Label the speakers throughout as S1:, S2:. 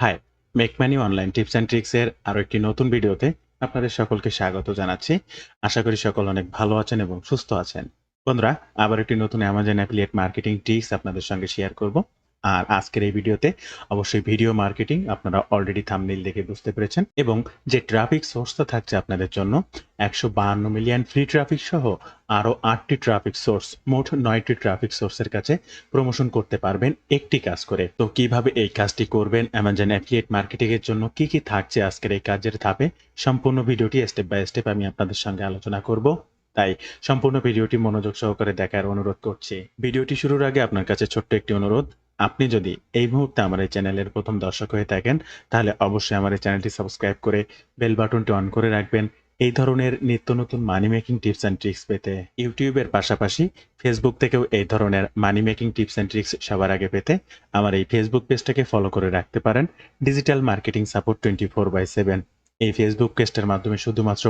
S1: High, make money online tips and tricks এর আরো একটি নতুন ভিডিওতে আপনাদের সকলকে স্বাগত জানাচ্ছি। আশা করি সকল অনেক ভালো আছেন এবং সুস্থ আছেন। বন্ধুরা, আবার একটি নতুন অ্যামাজন অ্যাফিলিয়েট মার্কেটিং ট্রিক্স আপনাদের সঙ্গে শেয়ার করব। আর আজকের এই ভিডিওতে অবশ্যই ভিডিও মার্কেটিং আপনারা অলরেডি থাম্বনেইল দেখে বুঝতে পেরেছেন এবং যে ট্রাফিক সোর্সটা থাকছে আপনাদের জন্য 152 মিলিয়ন ফ্রি ট্রাফিক সহ আরো 8টি ট্রাফিক সোর্স, মোট 9টি ট্রাফিক সোর্সের কাছে প্রমোশন করতে পারবেন একটি কাজ করে। তো কিভাবে এই কাজটি করবেন, অ্যামাজন অ্যাফিলিয়েট মার্কেটিং এর জন্য কি কি থাকছে আজকের এই কাজের ধাপে, সম্পূর্ণ ভিডিওটি স্টেপ বাই স্টেপ আমি আপনাদের সঙ্গে আলোচনা করব। তাই সম্পূর্ণ ভিডিওটি মনোযোগ সহকারে দেখার অনুরোধ করছি। ভিডিওটি শুরুর আগে আপনার কাছে ছোট্ট একটি অনুরোধ, আপনি যদি এই মুহূর্তে আমার এই চ্যানেলের প্রথম দর্শক হয়ে থাকেন তাহলে অবশ্যই আমার এই চ্যানেলটি সাবস্ক্রাইব করে বেল বাটনটি অন করে রাখবেন এই ধরনের নিত্য নতুন মানি মেকিং টিপস অ্যান্ড ট্রিক্স পেতে। ইউটিউবের পাশাপাশি ফেসবুক থেকেও এই ধরনের মানি মেকিং টিপস অ্যান্ড ট্রিক্স সবার আগে পেতে আমার এই ফেসবুক পেজটাকে ফলো করে রাখতে পারেন, ডিজিটাল মার্কেটিং সাপোর্ট 24/7। এই ফেসবুক পেজটার মাধ্যমে শুধুমাত্র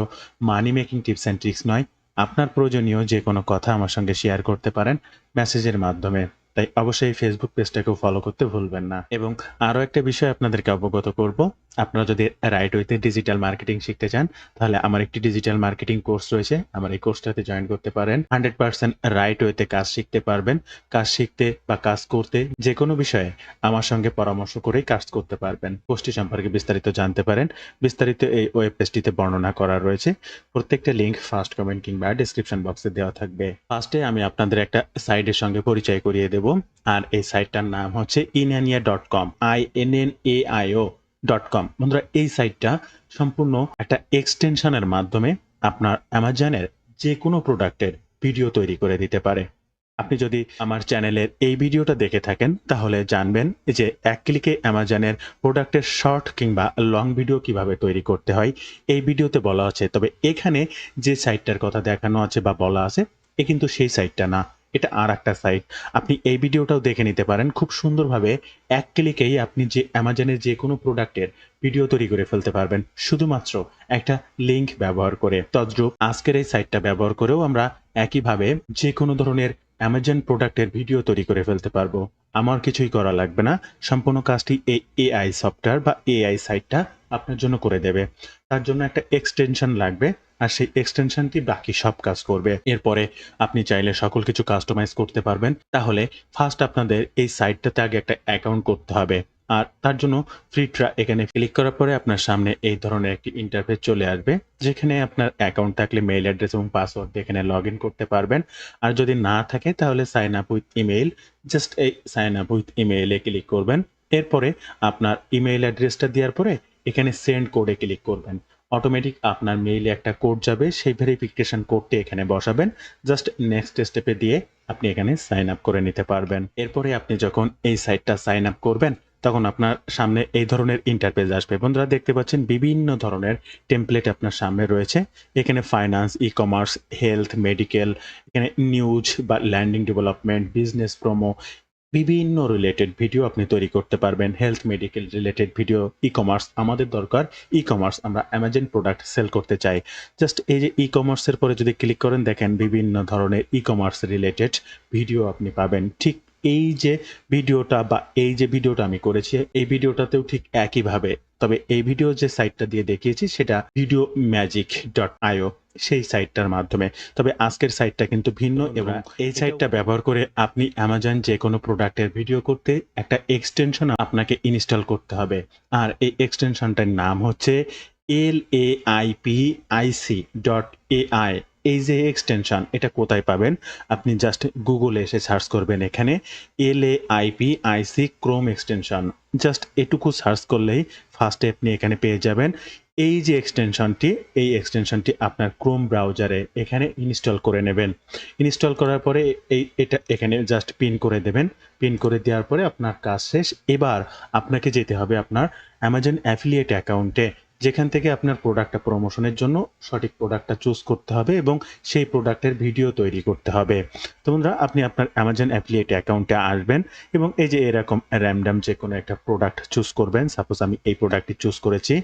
S1: মানি মেকিং টিপস অ্যান্ড ট্রিক্স নয়, আপনার প্রয়োজনীয় যে কোনো কথা আমার সঙ্গে শেয়ার করতে পারেন মেসেজের মাধ্যমে। তাই অবশ্যই ফেসবুক পেজটাকেও ফলো করতে ভুলবেন না। এবং আরও একটা বিষয় আপনাদেরকে অবগত করব, আপনারা যদি রাইট ওয়েতে ডিজিটাল মার্কেটিং শিখতে চান তাহলে আমার একটি ডিজিটাল মার্কেটিং কোর্স রয়েছে, আমার এই কোর্সটাতে জয়েন করতে পারেন। 100% রাইট ওয়েতে কাজ শিখতে পারবেন। কাজ শিখতে বা কাজ করতে যে কোনো বিষয়ে আমার সঙ্গে পরামর্শ করেই কাজ করতে পারবেন। কোর্সটি সম্পর্কে বিস্তারিত জানতে পারেন, বিস্তারিত এই ওয়েব পেজটিতে বর্ণনা করা রয়েছে। প্রত্যেকটা লিঙ্ক ফার্স্ট কমেন্ট কিংবা ডিসক্রিপশন বক্সে দেওয়া থাকবে। ফার্স্টে আমি আপনাদের একটা সাইটের সঙ্গে পরিচয় করিয়ে দেব, আর এই সাইটটার নাম হচ্ছে inania.com, inaio.com। বন্ধুরা, এই সাইটটা সম্পূর্ণ একটা এক্সটেনশনের মাধ্যমে আপনার অ্যামাজনের যে কোনো প্রোডাক্টের ভিডিও তৈরি করে দিতে পারে। আপনি যদি আমার চ্যানেলের এই ভিডিওটা দেখে থাকেন তাহলে জানবেন যে এক ক্লিকে অ্যামাজনের প্রোডাক্টের শর্ট কিংবা লং ভিডিও কিভাবে তৈরি করতে হয় এই ভিডিওতে বলা আছে। তবে এখানে যে সাইটটার কথা দেখানো আছে বা বলা আছে এ কিন্তু সেই সাইটটা না, এটা আর একটা সাইট। আপনি এই ভিডিওটাও দেখে নিতে পারেন। খুব সুন্দরভাবে এক ক্লিকেই আপনি যে অ্যামাজনের যে কোনো প্রোডাক্টের ভিডিও তৈরি করে ফেলতে পারবেন শুধুমাত্র একটা লিঙ্ক ব্যবহার করে। তদ্রূপ আজকের এই সাইটটা ব্যবহার করেও আমরা একইভাবে যে কোনো ধরনের অ্যামাজন প্রোডাক্টের ভিডিও তৈরি করে ফেলতে পারবো। আমার কিছুই করা লাগবে না, সম্পূর্ণ কাজটি এই এআই সফটওয়্যার বা এআই সাইটটা আপনার জন্য করে দেবে। তার জন্য একটা এক্সটেনশন লাগবে আর সেই এক্সটেনশনটি বাকি সব কাজ করবে। এরপরে আপনি চাইলে সকল কিছু কাস্টমাইজ করতে পারবেন। তাহলে ফার্স্ট আপনাদের এই সাইটটাতে আগে একটা অ্যাকাউন্ট করতে হবে। আর তার জন্য এখানে ক্লিক করার পরে আপনার সামনে এই ধরনের একটি ইন্টারফেস চলে আসবে, যেখানে আপনার অ্যাকাউন্ট থাকলে মেইল অ্যাড্রেস এবং পাসওয়ার্ড দিয়ে এখানে লগ ইন করতে পারবেন। আর যদি না থাকে তাহলে sign up with email, just এই সাইন আপ উইথ ইমেইলে ক্লিক করবেন। এরপরে আপনার ইমেইল অ্যাড্রেসটা দেওয়ার পরে এখানে সেন্ড কোডে ক্লিক করবেন। অটোমেটিক আপনার মেইলে একটা কোড যাবে, সেই ভেরিফিকেশন কোডটি এখানে বসাবেন। জাস্ট নেক্সট স্টেপে দিয়ে আপনি এখানে সাইন আপ করে নিতে পারবেন। এরপরে আপনি যখন এই সাইটটা সাইন আপ করবেন তখন আপনার সামনে এই ধরনের ইন্টারফেস আসবে। বন্ধুরা, দেখতে পাচ্ছেন বিভিন্ন ধরনের টেমপ্লেট আপনার সামনে রয়েছে। এখানে finance, e commerce, health, medical, এখানে নিউজ বা ল্যান্ডিং ডেভেলপমেন্ট, বিজনেস প্রোমো, বিভিন্ন রিলেটেড ভিডিও আপনি তৈরি করতে পারবেন। Health, medical related video, e commerce, আমাদের দরকার ই কমার্স, আমরা অ্যামাজন প্রোডাক্ট সেল করতে চাই। জাস্ট এই যে ই কমার্সের পরে যদি ক্লিক করেন দেখেন বিভিন্ন ধরনের ই কমার্স রিলেটেড ভিডিও আপনি পাবেন। ঠিক এই যে ভিডিওটা বা এই যে ভিডিওটা আমি করেছি এই ভিডিওটাতেও ঠিক একইভাবে, তবে এই ভিডিও যে সাইটটা দিয়ে দেখিয়েছি সেটা ভিডিও ম্যাজিক ডট আইও, সেই সাইটটার মাধ্যমে। তবে আজকের সাইটটা কিন্তু ভিন্ন এবং এই সাইটটা ব্যবহার করে আপনি অ্যামাজন যে কোনো প্রোডাক্টের ভিডিও করতে একটা এক্সটেনশন আপনাকে ইনস্টল করতে হবে। আর এই এক্সটেনশনটার নাম হচ্ছে LAIPIC.AI। এই যে এক্সটেনশন এটা কোথায় পাবেন, আপনি জাস্ট গুগলে এসে সার্চ করবেন এখানে LAIPIC ক্রোম এক্সটেনশন, জাস্ট এটুকু সার্চ করলেই ফার্স্টে আপনি এখানে পেয়ে যাবেন। এই যে এক্সটেনশনটি, এই এক্সটেনশনটি আপনার ক্রোম ব্রাউজারে এখানে ইনস্টল করে নেবেন। ইনস্টল করার পরে এটা এখানে জাস্ট পিন করে দেবেন। পিন করে দেওয়ার পরে আপনার কাজ শেষ। এবার আপনাকে যেতে হবে আপনার অ্যামাজন অ্যাফিলিয়েট অ্যাকাউন্টে, যেখান থেকে আপনার প্রোডাক্টটা প্রমোশনের জন্য সঠিক প্রোডাক্টটা চুজ করতে হবে এবং সেই প্রোডাক্টের ভিডিও তৈরি করতে হবে। তো বন্ধুরা, আপনি আপনার অ্যামাজন অ্যাফিলিয়েট অ্যাকাউন্টে আসবেন এবং এই যে এরকম র্যান্ডম যে কোনো একটা প্রোডাক্ট চুজ করবেন। সাপোজ আমি এই প্রোডাক্টটি চুজ করেছি।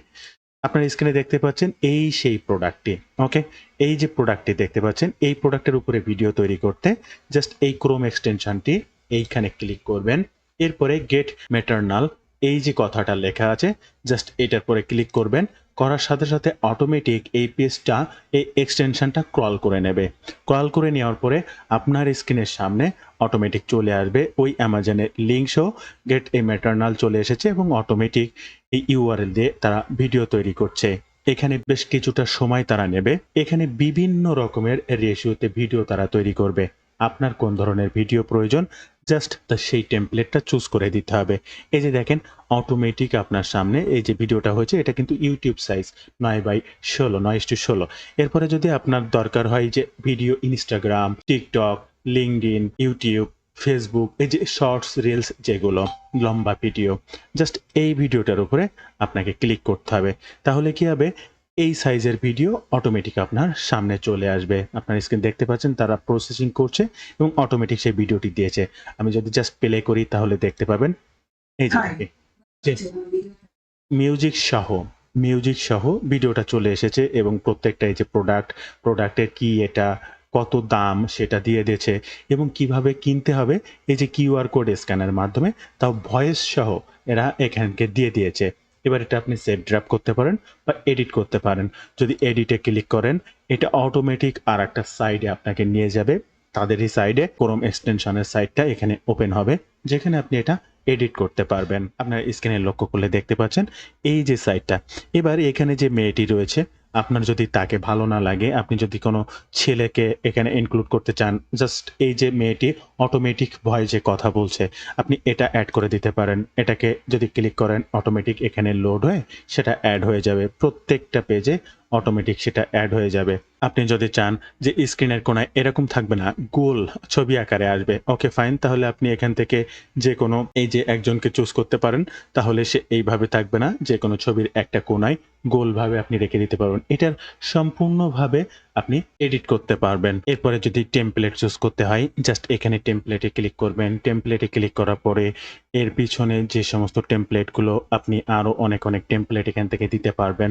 S1: আপনার স্ক্রিনে দেখতে পাচ্ছেন এই সেই প্রোডাক্টটি। ওকে, এই যে প্রোডাক্টটি দেখতে পাচ্ছেন এই প্রোডাক্টের উপরে ভিডিও তৈরি করতে জাস্ট এই ক্রোম এক্সটেনশনটি এইখানে ক্লিক করবেন। এরপরে গেট ম্যাটারনাল এই যে কথাটা লেখা আছে জাস্ট এটার পরে ক্লিক করবেন। করার সাথে সাথে অটোমেটিক এই পেজটা এই এক্সটেনশনটা ক্রল করে নেবে। ক্রল করে নেওয়ার পরে আপনার স্ক্রিনের সামনে অটোমেটিক চলে আসবে ওই অ্যামাজনের লিঙ্ক সহ গেট এ ম্যাটার্নাল চলে এসেছে এবং অটোমেটিক এই ইউআরএল দিয়ে তারা ভিডিও তৈরি করছে। এখানে বেশ কিছুটা সময় তারা নেবে। এখানে বিভিন্ন রকমের রেশিওতে ভিডিও তারা তৈরি করবে। আপনার কোন ধরনের ভিডিও প্রয়োজন জাস্ট সেই টেমপ্লেটটা চুজ করে দিতে হবে। এই যে দেখেন অটোমেটিক আপনার সামনে এই যে ভিডিওটা হয়েছে এটা কিন্তু ইউটিউব সাইজ 9/16 9:16। এরপরে যদি আপনার দরকার হয় যে video Instagram, TikTok, LinkedIn, YouTube, Facebook এই যে শর্টস রিলস যেগুলো লম্বা ভিডিও জাস্ট এই ভিডিওটার উপরে আপনাকে ক্লিক করতে হবে। তাহলে কি হবে এই সাইজের ভিডিও অটোমেটিক আপনার সামনে চলে আসবে। আপনার স্ক্রিন দেখতে পাচ্ছেন তারা প্রসেসিং করছে এবং অটোমেটিক সেই ভিডিওটি দিয়েছে। আমি যদি জাস্ট প্লে করি তাহলে দেখতে পাবেন এই যে যে মিউজিক সহ মিউজিক সহ ভিডিওটা চলে এসেছে এবং প্রত্যেকটা এই যে প্রোডাক্টের কি এটা কত দাম সেটা দিয়ে দিয়েছে এবং কিভাবে কিনতে হবে এই যে কিউআর কোড স্ক্যানের মাধ্যমে তাও ভয়েস সহ এরা এখানকে দিয়ে দিয়েছে। এবার এটা আপনি সেভ ড্রাপ করতে পারেন বা এডিট করতে পারেন। যদি এডিটে ক্লিক করেন এটা অটোমেটিক আর একটা সাইডে আপনাকে নিয়ে যাবে। তাদেরই সাইডে ক্রোম এক্সটেনশনের সাইটটা এখানে ওপেন হবে যেখানে আপনি এটা এডিট করতে পারবেন। আপনার স্ক্রিনে লক্ষ্য করলে দেখতে পাচ্ছেন এই যে সাইটটা। এবার এখানে যে মেয়েটি রয়েছে আপনার যদি তাকে ভালো না লাগে, আপনি যদি কোনো ছেলেকে এখানে ইনক্লুড করতে চান, জাস্ট এই যে মেয়েটি অটোমেটিক ভয়েসে কথা বলছে, আপনি এটা এড করে দিতে পারেন। এটাকে যদি ক্লিক করেন অটোমেটিক এখানে লোড হয়ে সেটা এড হয়ে যাবে। প্রত্যেকটা পেজে অটোমেটিক সেটা এড হয়ে যাবে। আপনি যদি চান যে স্ক্রিনের কোনায় এরকম থাকবে না, গোল ছবি আকারে আসবে, ওকে ফাইন, তাহলে আপনি এখান থেকে যে কোনো এই যে একজনকে চুজ করতে পারেন। তাহলে সে এইভাবে থাকবে না, যে কোনো ছবির একটা কোনায় গোলভাবে আপনি রেখে দিতে পারবেন। এটার সম্পূর্ণভাবে আপনি এডিট করতে পারবেন। এরপরে যদি টেমপ্লেট চুজ করতে হয় জাস্ট এখানে টেমপ্লেটে ক্লিক করবেন। টেমপ্লেটে ক্লিক করার পরে এর পিছনে যে সমস্ত টেমপ্লেটগুলো আপনি আরও অনেক টেমপ্লেট এখান থেকে দিতে পারবেন।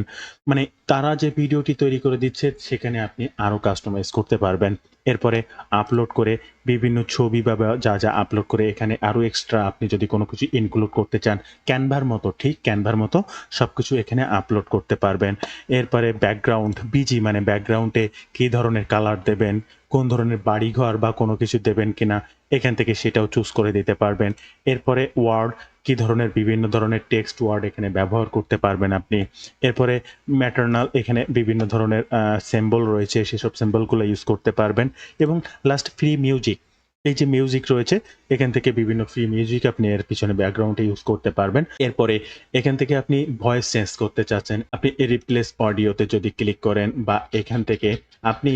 S1: মানে তারা যে ভিডিওটি তৈরি করে দিচ্ছে সেখানে আপনি আরও কাস্টমাইজ করতে পারবেন। এরপরে আপলোড করে বিভিন্ন ছবি বা যা আপলোড করে এখানে আরও এক্সট্রা আপনি যদি কোনো কিছু ইনক্লুড করতে চান ক্যানভার মতো, ঠিক ক্যানভার মতো সবকিছু এখানে আপলোড করতে পারবেন। এরপরে ব্যাকগ্রাউন্ড বিজি মানে ব্যাকগ্রাউন্ডে কী ধরনের কালার দেবেন, কোন ধরনের বাড়িঘর বা কোনো কিছু দেবেন কিনা এখান থেকে সেটাও চুজ করে দিতে পারবেন। এরপরে ওয়ার্ড কী ধরনের বিভিন্ন ধরনের টেক্সট ওয়ার্ড এখানে ব্যবহার করতে পারবেন আপনি। এরপরে ম্যাটার্নাল এখানে বিভিন্ন ধরনের সিম্বল রয়েছে, সেসব সিম্বলগুলো ইউজ করতে পারবেন এবং লাস্ট ফ্রি মিউজিক, এই যে মিউজিক রয়েছে এখান থেকে বিভিন্ন ফ্রি মিউজিক আপনি এর পিছনে ব্যাকগ্রাউন্ডে ইউজ করতে পারবেন। এরপরে এখান থেকে আপনি ভয়েস চেঞ্জ করতে চাচ্ছেন, আপনি রিপ্লেস অডিওতে যদি ক্লিক করেন বা এখান থেকে আপনি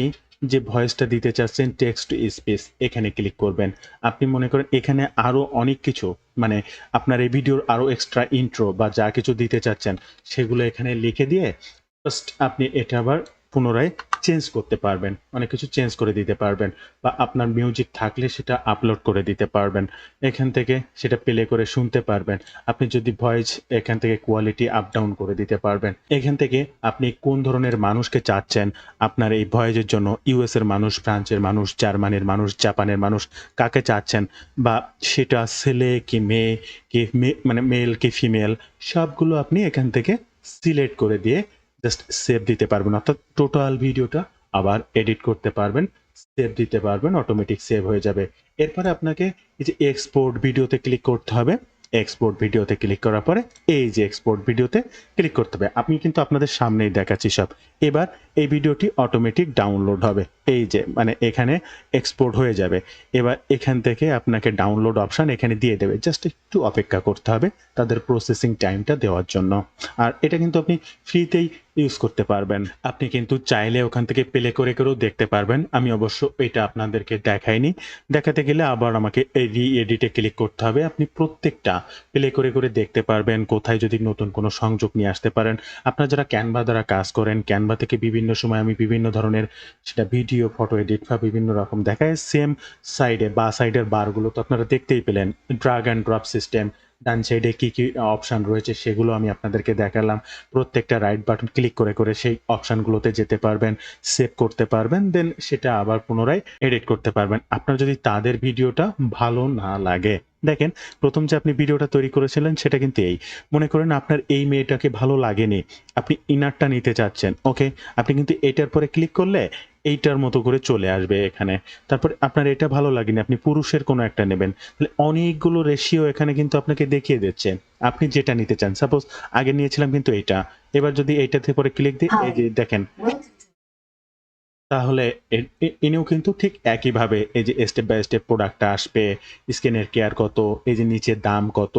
S1: যে ভয়েসটা দিতে চাচ্ছেন টেক্সট টু স্পিচ এখানে ক্লিক করবেন। আপনি মনে করেন এখানে আরও অনেক কিছু মানে আপনার এই ভিডিওর আরও এক্সট্রা ইন্ট্রো বা যা কিছু দিতে চাচ্ছেন সেগুলো এখানে লিখে দিয়ে জাস্ট আপনি এটা আবার পুনরায় চেঞ্জ করতে পারবেন, অনেক কিছু চেঞ্জ করে দিতে পারবেন বা আপনার মিউজিক থাকলে সেটা আপলোড করে দিতে পারবেন। এখান থেকে সেটা প্লে করে শুনতে পারবেন। আপনি যদি ভয়েস এখান থেকে কোয়ালিটি আপ ডাউন করে দিতে পারবেন। এখান থেকে আপনি কোন ধরনের মানুষকে চাচ্ছেন আপনার এই ভয়েসের জন্য, ইউএস এর মানুষ, ফ্রান্সের মানুষ, জার্মানির মানুষ, জাপানের মানুষ কাকে চাচ্ছেন বা সেটা ছেলে কি মেয়ে কি মানে মেল কি ফিমেল সবগুলো আপনি এখান থেকে সিলেক্ট করে দিয়ে জাস্ট সেভ দিতে পারবেন। অর্থাৎ টোটাল ভিডিওটা আবার এডিট করতে পারবেন, সেভ দিতে পারবেন, অটোমেটিক সেভ হয়ে যাবে। এরপরে আপনাকে এই যে এক্সপোর্ট ভিডিওতে ক্লিক করতে হবে। এক্সপোর্ট ভিডিওতে ক্লিক করার পরে এই যে এক্সপোর্ট ভিডিওতে ক্লিক করতে হবে। আমি কিন্তু আপনাদের সামনেই দেখাচ্ছি সব। এবার এই ভিডিওটি অটোমেটিক ডাউনলোড হবে। এই যে মানে এখানে এক্সপোর্ট হয়ে যাবে। এবার এখান থেকে আপনাকে ডাউনলোড অপশন এখানে দিয়ে দেবে। জাস্ট একটু অপেক্ষা করতে হবে তাদের প্রসেসিং টাইমটা দেওয়ার জন্য। আর এটা কিন্তু আপনি ফ্রিতেই ইউজ করতে পারবেন। আপনি কিন্তু চাইলে ওখান থেকে প্লে করে করেও দেখতে পারবেন। আমি অবশ্য এটা আপনাদেরকে দেখাইনি। দেখাতে গেলে আবার আমাকে এই রি-এডিটে ক্লিক করতে হবে। আপনি প্রত্যেকটা প্লে করে দেখতে পারবেন। কোথায় যদি নতুন কোনো সংযোগ নিয়ে আসতে পারেন। আপনারা যারা ক্যানভা দ্বারা কাজ করেন, ক্যানভা থেকে বিভিন্ন সময় আমি বিভিন্ন ধরনের সেটা ভিডিও, ফটো এডিট বা বিভিন্ন রকম দেখায়। সেম সাইডে বা সাইডের বারগুলো তো আপনারা দেখতেই পেলেন। ড্রাগ অ্যান্ড ড্রপ সিস্টেম, ডান সাইডে কি কি অপশন রয়েছে সেগুলো আমি আপনাদেরকে দেখালাম। প্রত্যেকটা রাইট বাটন ক্লিক করে করে সেই অপশনগুলোতে যেতে পারবেন, সেভ করতে পারবেন, দেন সেটা আবার পুনরায় এডিট করতে পারবেন। আপনার যদি তাদের ভিডিওটা ভালো না লাগে, দেখেন প্রথম যে আপনি ভিডিওটা তৈরি করেছিলেন সেটা কিন্তু এই। মনে করেন আপনার এই মেয়েটাকে ভালো লাগেনি, আপনি ইনারটা নিতে চাচ্ছেন, ওকে? আপনি কিন্তু এটার পরে ক্লিক করলে এইটার মতো করে চলে আসবে এখানে। তারপরে আপনার এটা ভালো লাগেনি, আপনি পুরুষের কোনো একটা নেবেন। তাহলে অনেকগুলো রেশিও এখানে কিন্তু আপনাকে দেখিয়ে দিচ্ছে। আপনি যেটা নিতে চান। সাপোজ আগে নিয়েছিলাম কিন্তু এইটা। এবার যদি এইটাতে পরে ক্লিক দিই, এই যে দেখেন, তাহলে ইনিও কিন্তু ঠিক একইভাবে এই যে স্টেপ বাই স্টেপ প্রোডাক্টটা আসবে, স্কিনের কেয়ার কত, এই যে নিচে দাম কত,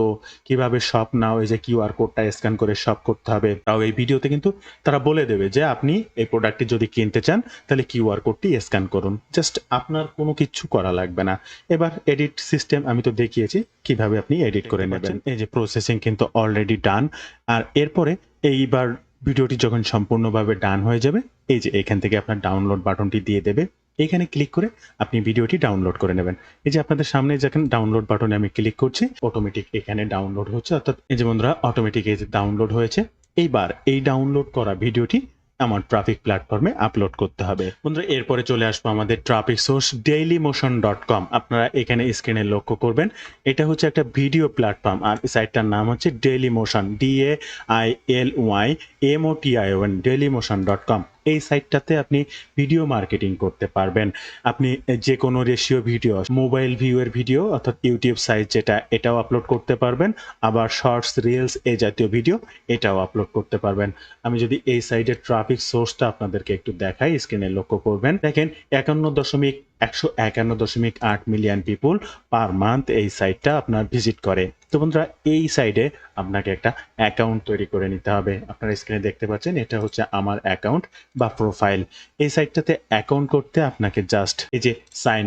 S1: কিভাবে শপ নাও, এই যে কিউআর কোডটা স্ক্যান করে শপ করতে হবে। তাও এই ভিডিওতে কিন্তু তারা বলে দেবে যে আপনি এই প্রোডাক্টটি যদি কিনতে চান তাহলে কিউআর কোডটি স্ক্যান করুন। জাস্ট আপনার কোনো কিচ্ছু করা লাগবে না। এবার এডিট সিস্টেম আমি তো দেখিয়েছি কিভাবে আপনি এডিট করে নেবেন। এই যে প্রসেসিং কিন্তু অলরেডি ডান। আর এরপরে এইবার ভিডিওটি যখন সম্পূর্ণভাবে ডান হয়ে যাবে, এই যে এখান থেকে আপনার ডাউনলোড বাটনটি দিয়ে দেবে। এখানে ক্লিক করে আপনি ভিডিওটি ডাউনলোড করে নেবেন। এই যে আপনাদের সামনে যখন ডাউনলোড বাটনে আমি ক্লিক করছি, অটোমেটিক এখানে ডাউনলোড হচ্ছে। অর্থাৎ এই যে বন্ধুরা অটোমেটিক এই যে ডাউনলোড হয়েছে। এইবার এই ডাউনলোড করা ভিডিওটি আমার ট্রাফিক প্ল্যাটফর্মে আপলোড করতে হবে। বন্ধুরা এরপরে চলে আসবো আমাদের ট্রাফিক সোর্স dailymotion.com। আপনারা এখানে স্ক্রিনে লক্ষ্য করবেন, এটা হচ্ছে একটা ভিডিও প্ল্যাটফর্ম আর সাইটটার নাম হচ্ছে ডেইলিমোশন, DAILYMOTION, dailymotion.com। এই সাইটটাতে আপনি ভিডিও মার্কেটিং করতে পারবেন। আপনি যে কোনো রেশিও ভিডিও, মোবাইল ভিউয়ের ভিডিও অর্থাৎ ইউটিউব সাইট যেটা, এটাও আপলোড করতে পারবেন। আবার শর্টস, রিলস এই জাতীয় ভিডিও এটাও আপলোড করতে পারবেন। আমি যদি এই সাইটের ট্রাফিক সোর্সটা আপনাদেরকে একটু দেখাই, স্ক্রিনে লক্ষ্য করবেন। দেখেন 151.8 মিলিয়ন পিপুল পার মান্থ এই সাইটটা আপনার ভিজিট করে। তো বন্ধুরা এই সাইডে আপনাকে একটা অ্যাকাউন্ট তৈরি করে নিতে হবে। আপনারা স্ক্রিনে দেখতে পাচ্ছেন এটা হচ্ছে আমার অ্যাকাউন্ট বা প্রোফাইল। এই সাইটটাতে অ্যাকাউন্ট করতে আপনাকে জাস্ট এই যে সাইন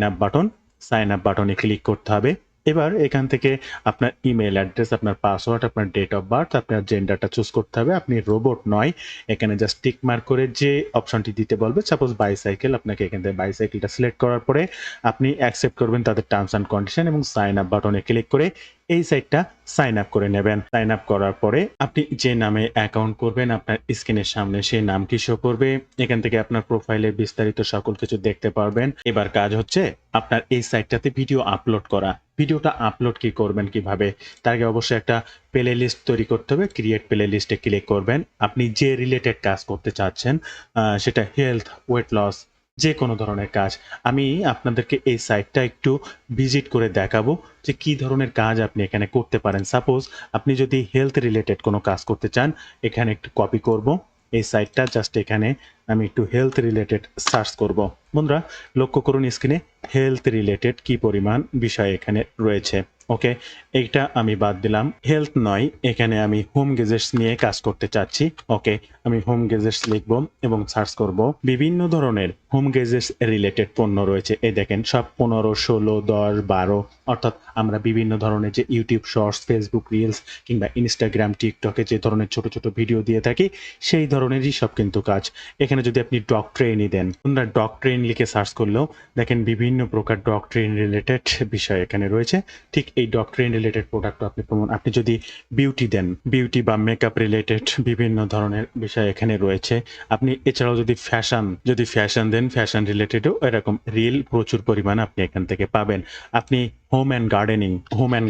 S1: আপ বাটনে ক্লিক করতে হবে। এবার এখান থেকে আপনার ইমেল অ্যাড্রেস, আপনার পাসওয়ার্ড, আপনার ডেট অফ বার্থ, আপনার জেন্ডারটা চুজ করতে হবে। আপনি রোবট নয়। এখানে জাস্ট টিক মার্ক করে যে অপশনটি দিতে বলবে, সাপোজ বাইসাইকেল, আপনাকে এখান থেকে বাইসাইকেলটা সিলেক্ট করার পরে আপনি অ্যাকসেপ্ট করবেন তাদের টার্মস অ্যান্ড কন্ডিশন এবং সাইন আপ বাটনে ক্লিক করে এই সাইটটা সাইন আপ করে নেবেন। সাইন আপ করার পরে আপনি যে নামে অ্যাকাউন্ট করবেন আপনার স্ক্রিনের সামনে সেই নামটি শো করবে। এখান থেকে আপনার প্রোফাইলের বিস্তারিত সকল কিছু দেখতে পারবেন। এবার কাজ হচ্ছে আপনার এই সাইটটাতে ভিডিও আপলোড করা। ভিডিওটা আপলোড কি করবেন কিভাবে, তার আগে অবশ্যই একটা প্লে লিস্ট তৈরি করতে হবে। ক্রিয়েট প্লে লিস্টে ক্লিক করবেন। আপনি যে রিলেটেড কাজ করতে চাচ্ছেন, সেটা হেলথ, ওয়েট লস, যে কোনো ধরনের কাজ। আমি আপনাদেরকে এই সাইটটা একটু ভিজিট করে দেখাবো যে কি ধরনের কাজ আপনি এখানে করতে পারেন। সাপোজ আপনি যদি হেলথ রিলেটেড কোনো কাজ করতে চান, এখানে একটু কপি করব এই সাইটটা, জাস্ট এখানে আমি একটু হেলথ রিলেটেড সার্চ করব। বন্ধুরা লক্ষ্য করুন স্ক্রিনে হেলথ রিলেটেড কি পরিমাণ বিষয় এখানে রয়েছে। ওকে, এইটা আমি বাদ দিলাম, হেলথ নয়, এখানে আমি হোম গেজেটস নিয়ে কাজ করতে চাচ্ছি। ওকে, আমি হোম গেজেটস লিখব এবং সার্চ করব। বিভিন্ন ধরনের হোম গেজেটস রিলেটেড পণ্য রয়েছে। এই দেখেন সব 15, 16, 10, 12, অর্থাৎ আমরা বিভিন্ন ধরনের যে ইউটিউব শর্টস, ফেসবুক রিলস কিংবা ইনস্টাগ্রাম, টিকটকে যে ধরনের ছোট ছোট ভিডিও দিয়ে থাকি সেই ধরনেরই সব কিন্তু কাজ। এখানে যদি আপনি ডগ ট্রেনই দেন, তোমরা ডগ ট্রেন লিখে সার্চ করলেও দেখেন বিভিন্ন প্রকার ডগ ট্রেন রিলেটেড বিষয় এখানে রয়েছে। ঠিক এই ডগ ট্রেন রিলেটেড প্রোডাক্ট আপনি যদি বিউটি দেন, বিউটি বা মেকআপ রিলেটেড বিভিন্ন ধরনের বিষয় এখানে রয়েছে। আপনি এছাড়াও যদি ফ্যাশন দেন, ফ্যাশন রিলেটেডও এরকম রিল প্রচুর পরিমাণে আপনি এখান থেকে পাবেন। আপনি হোম অ্যান্ড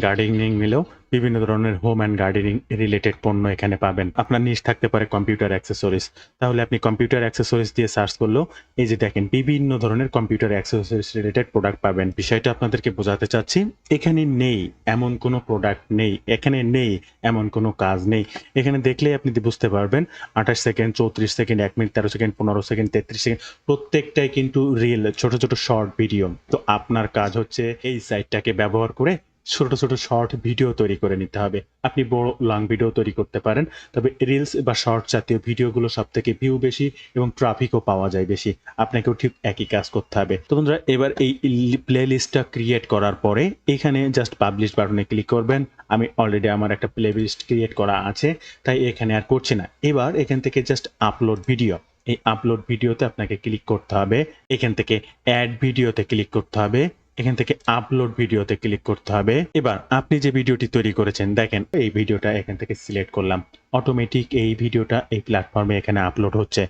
S1: গার্ডেনিং নিলেও বিভিন্ন ধরনের হোম অ্যান্ড গার্ডেনিং রিলেটেড পণ্য এখানে পাবেন। আপনার নিশ থাকতে পারে কম্পিউটার অ্যাক্সেসরিজ, তাহলে আপনি কম্পিউটার অ্যাক্সেসরিজ দিয়ে সার্চ করলেও এই যে দেখেন বিভিন্ন ধরনের কম্পিউটার অ্যাক্সেসরিজ রিলেটেড প্রোডাক্ট পাবেন। বিষয়টা আপনাদেরকে বোঝাতে চাচ্ছি, এখানে নেই এমন কোনো প্রোডাক্ট নেই, এখানে নেই এমন কোনো কাজ নেই। এখানে দেখলেই আপনি বুঝতে পারবেন 28 second, 34 second, 1 minute 13 second, 15 second, 33 second, প্রত্যেকটাই কিন্তু রিল, ছোট ছোট শর্ট ভিডিও। তো আপনার কাজ হচ্ছে এই সাইটটাকে ব্যবহার করে ছোট ছোট শর্ট ভিডিও তৈরি করে নিতে হবে। আপনি বড় লং ভিডিও তৈরি করতে পারেন, তবে রিলস বা শর্ট জাতীয় ভিডিওগুলো সব থেকে ভিউ বেশি এবং ট্রাফিকও পাওয়া যায় বেশি। আপনাকেও ঠিক একই কাজ করতে হবে। তো বন্ধুরা এবার এই প্লে লিস্টটা ক্রিয়েট করার পরে এখানে জাস্ট পাবলিশ বাটনে ক্লিক করবেন। আমি অলরেডি আমার একটা প্লে লিস্ট ক্রিয়েট করা আছে, তাই এখানে আর করছি না। এবার এখান থেকে জাস্ট আপলোড ভিডিও, এই আপলোড ভিডিওতে আপনাকে ক্লিক করতে হবে। এখান থেকে অ্যাড ভিডিওতে ক্লিক করতে হবে। এখান থেকে আপলোড ভিডিওতে ক্লিক করতে হবে। এবার আপনি যে ভিডিওটি তৈরি করেছেন দেখেন এই ভিডিওটা এখান থেকে সিলেক্ট করলাম। অটোমেটিক এই ভিডিওটা এই প্ল্যাটফর্মে এখানে আপলোড হচ্ছে।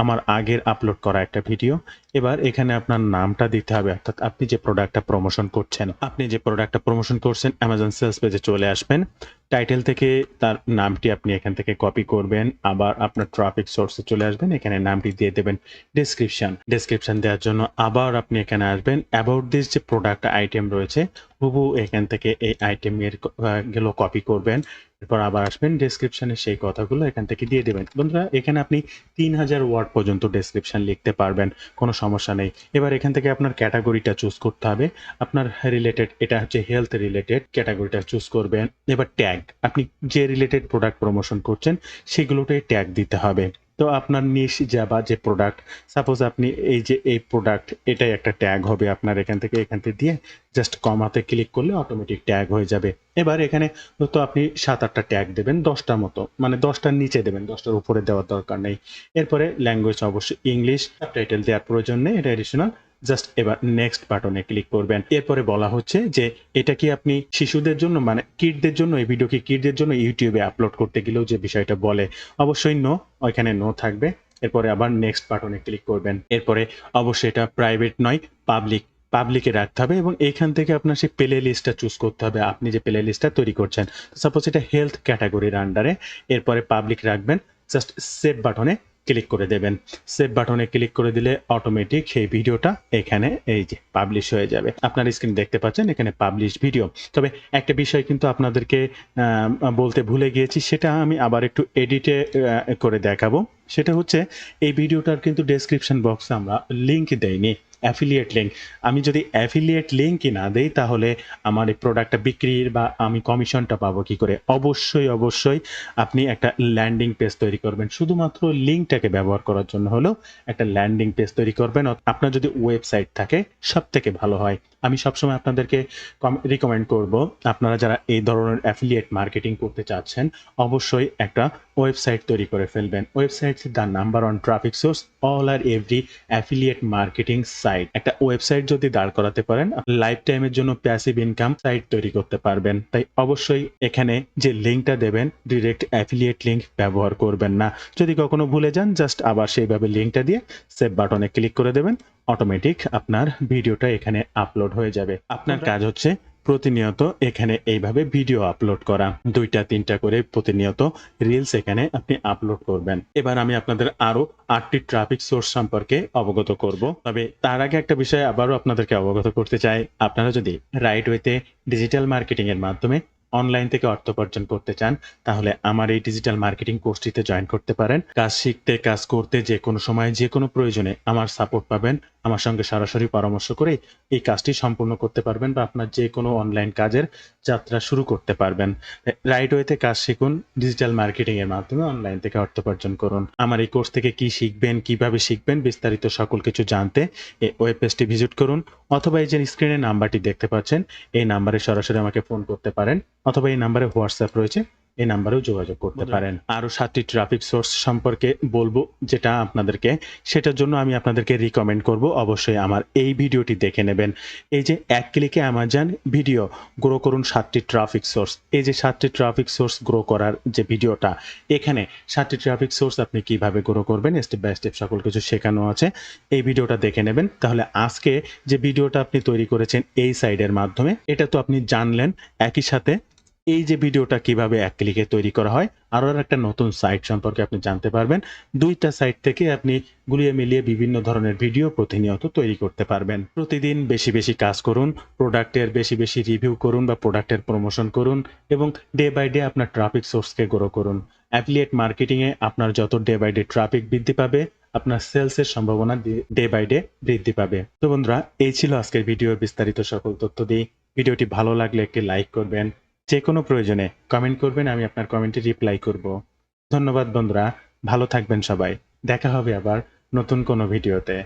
S1: আমার আগের আপলোড করা একটা ভিডিও। এবার এখানে আপনার নামটা দিতে হবে, অর্থাৎ আপনি যে প্রোডাক্টটা প্রমোশন করছেন। আপনি যে প্রোডাক্টটা প্রমোশন করছেন Amazon সেলস পেজে চলে আসবেন। টাইটেল থেকে তার নামটি আপনি এখান থেকে কপি করবেন। আবার আপনার ট্রাফিক সোর্সে চলে আসবেন। এখানে নামটি দিয়ে দেবেন। ডেসক্রিপশন দেওয়ার জন্য আবার আপনি এখানে আসবেন। অ্যাবাউট দিস যে প্রোডাক্ট আইটেম রয়েছে হুবহু এখান থেকে এই আইটেমের গুলো কপি করবেন। এরপর আবার আসবেন ডেসক্রিপশনে সেই কথাগুলো এখান থেকে দিয়ে দেবেন। বন্ধুরা এখানে আপনি 3000 ওয়ার্ড পর্যন্ত ডেসক্রিপশন লিখতে পারবেন, কোনো সমস্যা নেই। এবার এখান থেকে আপনার ক্যাটাগরিটা চুজ করতে হবে। আপনার রিলেটেড, এটা হচ্ছে হেলথ রিলেটেড, ক্যাটাগরিটা চুজ করবেন। এবার ট্যাগ, আপনি যে রিলেটেড প্রোডাক্ট প্রমোশন করছেন সেগুলোটাই ট্যাগ দিতে হবে। তো আপনার নিশ বা যে প্রোডাক্ট, সাপোজ আপনি এই যে এই প্রোডাক্ট, এটাই একটা ট্যাগ হবে আপনার। এখান থেকে দিয়ে জাস্ট কমাতে ক্লিক করলে অটোমেটিক ট্যাগ হয়ে যাবে। এবার এখানে তো আপনি 7-8টা ট্যাগ দেবেন, 10টার মতো, মানে 10টার নিচে দেবেন, 10টার উপরে দেওয়ার দরকার নেই। এরপরে ল্যাঙ্গুয়েজ অবশ্যই ইংলিশ, সাবটাইটেল দেওয়ার প্রয়োজন নেই, এটা এডিশনাল। জাস্ট এবার নেক্সট বাটনে ক্লিক করবেন। এরপরে বলা হচ্ছে যে এটা কি আপনি শিশুদের জন্য, মানে কিডদের জন্য, এই ভিডিও কি কিডদের জন্য ইউটিউবে আপলোড করতে গেলেও যে বিষয়টা বলে, অবশ্যই নো, ওইখানে নো থাকবে। এরপরে আবার নেক্সট বাটনে ক্লিক করবেন। এরপরে অবশ্যই এটা প্রাইভেট নয়, পাবলিকে রাখতে হবে এবং এইখান থেকে আপনার সেই প্লে লিস্টটা চুজ করতে হবে, আপনি যে প্লে লিস্টটা তৈরি করছেন। সাপোজ এটা হেলথ ক্যাটাগরির আন্ডারে, এরপরে পাবলিক রাখবেন। জাস্ট সেভ বাটনে ক্লিক করে দেবেন। সেভ বাটনে ক্লিক করে দিলে অটোমেটিক সেই ভিডিওটা এখানে এই যে পাবলিশ হয়ে যাবে। আপনার স্ক্রিন দেখতে পাচ্ছেন এখানে পাবলিশ ভিডিও। তবে একটা বিষয় কিন্তু আপনাদেরকে বলতে ভুলে গিয়েছি, সেটা আমি আবার একটু এডিটে করে দেখাবো। সেটা হচ্ছে এই ভিডিওটার কিন্তু ডেসক্রিপশন বক্সে আমরা লিঙ্ক দেইনি, অ্যাফিলিয়েট লিঙ্ক। আমি যদি অ্যাফিলিয়েট লিঙ্কই না দেই তাহলে আমার এই প্রোডাক্টটা বিক্রির বা আমি কমিশনটা পাবো কি করে? অবশ্যই আপনি একটা ল্যান্ডিং পেজ তৈরি করবেন। শুধুমাত্র লিঙ্কটাকে ব্যবহার করার জন্য হলেও একটা ল্যান্ডিং পেজ তৈরি করবেন। আপনার যদি ওয়েবসাইট থাকে সবথেকে ভালো হয়। আমি সবসময় আপনাদেরকে রিকমেন্ড করব, আপনারা যারা এই ধরনের অ্যাফিলিয়েট মার্কেটিং করতে চাচ্ছেন অবশ্যই একটা ওয়েবসাইট তৈরি করে ফেলবেন। Website the number one traffic source all are every affiliate marketing site. একটা ওয়েবসাইট যদি দাঁড় করাতে পারেন লাইফ টাইমের জন্য প্যাসিভ ইনকাম সাইট তৈরি করতে পারবেন। তাই অবশ্যই এখানে যে লিঙ্কটা দেবেন ডিরেক্ট অ্যাফিলিয়েট লিঙ্ক ব্যবহার করবেন না। যদি কখনো ভুলে যান জাস্ট আবার সেইভাবে লিঙ্কটা দিয়ে সেভ বাটনে ক্লিক করে দেবেন। অটোমেটিক আপনার ভিডিওটা এখানে আপলোড হয়ে যাবে। আপনার কাজ হচ্ছে প্রতিনিয়ত এখানে এইভাবে ভিডিও আপলোড করা, 2টা-3টা করে প্রতিনিয়ত রিলস এখানে আপনি আপলোড করবেন। এবার আমি আপনাদের আরো 8টি ট্রাফিক সোর্স সম্পর্কে অবগত করব। তবে তার আগে একটা বিষয় আবারও আপনাদেরকে অবগত করতে চাই, আপনারা যদি রাইট ওয়েতে ডিজিটাল মার্কেটিং এর মাধ্যমে অনলাইন থেকে অর্থ উপার্জন করতে চান তাহলে আমার এই ডিজিটাল মার্কেটিং কোর্সটিতে জয়েন করতে পারেন। কাজ শিখতে, কাজ করতে, যে কোনো সময় যে কোনো প্রয়োজনে আমার সাপোর্ট পাবেন। আমার সঙ্গে সরাসরি পরামর্শ করে এই কাজটি সম্পূর্ণ করতে পারবেন বা আপনার যে কোনো অনলাইন কাজের যাত্রা শুরু করতে পারবেন। রাইট ওয়েতে কাজ শিখুন, ডিজিটাল মার্কেটিং এর মাধ্যমে অনলাইন থেকে অর্থ উপার্জন করুন। আমার এই কোর্স থেকে কি শিখবেন, কিভাবে শিখবেন, বিস্তারিত সকল কিছু জানতে এই ওয়েব পেজটি ভিজিট করুন, অথবা এই যে স্ক্রিনে নাম্বারটি দেখতে পাচ্ছেন এই নাম্বারে সরাসরি আমাকে ফোন করতে পারেন, অথবা এই নাম্বারে হোয়াটসঅ্যাপ রয়েছে, এই নাম্বারেও যোগাযোগ করতে পারেন। আরো 7টি ট্রাফিক সোর্স সম্পর্কে বলবো যেটা আপনাদেরকে, সেটার জন্য আমি আপনাদেরকে রিকমেন্ড করব অবশ্যই আমার এই ভিডিওটি দেখে নেবেন। এই যে এক ক্লিকে অ্যামাজন ভিডিও গ্রো করুন 7টি ট্রাফিক সোর্স, এই যে 7টি ট্রাফিক সোর্স গ্রো করার যে ভিডিওটা, এখানে 7টি ট্রাফিক সোর্স আপনি কিভাবে গ্রো করবেন স্টেপ বাই স্টেপ সকল কিছু শেখানো আছে। এই ভিডিওটা দেখে নেবেন। তাহলে আজকে যে ভিডিওটা আপনি তৈরি করেছেন এই সাইডের মাধ্যমে, এটা তো আপনি জানলেন। একই সাথে এই যে ভিডিওটা কিভাবে এক ক্লিকে তৈরি করা হয় আরো একটা নতুন সাইট সম্পর্কে আপনি জানতে পারবেন। 2টা সাইট থেকে আপনি গুলিয়ে মিলিয়ে বিভিন্ন ধরনের ভিডিও প্রতিনিয়ত তৈরি করতে পারবেন। প্রতিদিন বেশি কাজ করুন, প্রোডাক্টের বেশি রিভিউ করুন বা প্রোডাক্টের প্রমোশন করুন এবং ডে বাই ডে আপনার ট্রাফিক সোর্সকে গ্রো করুন। অ্যাফিলিয়েট মার্কেটিং এ আপনার যত ডে বাই ডে ট্রাফিক বৃদ্ধি পাবে আপনার সেলসের সম্ভাবনা ডে বাই ডে বৃদ্ধি পাবে। তো বন্ধুরা, এই ছিল আজকের ভিডিওর বিস্তারিত সকল তথ্য দিয়ে। ভিডিওটি ভালো লাগলে একটি লাইক করবেন, যে কোনো প্রয়োজনে কমেন্ট করবেন, আমি আপনার কমেন্টে রিপ্লাই করব। ধন্যবাদ বন্ধুরা, ভালো থাকবেন সবাই। দেখা হবে আবার নতুন কোনো ভিডিওতে।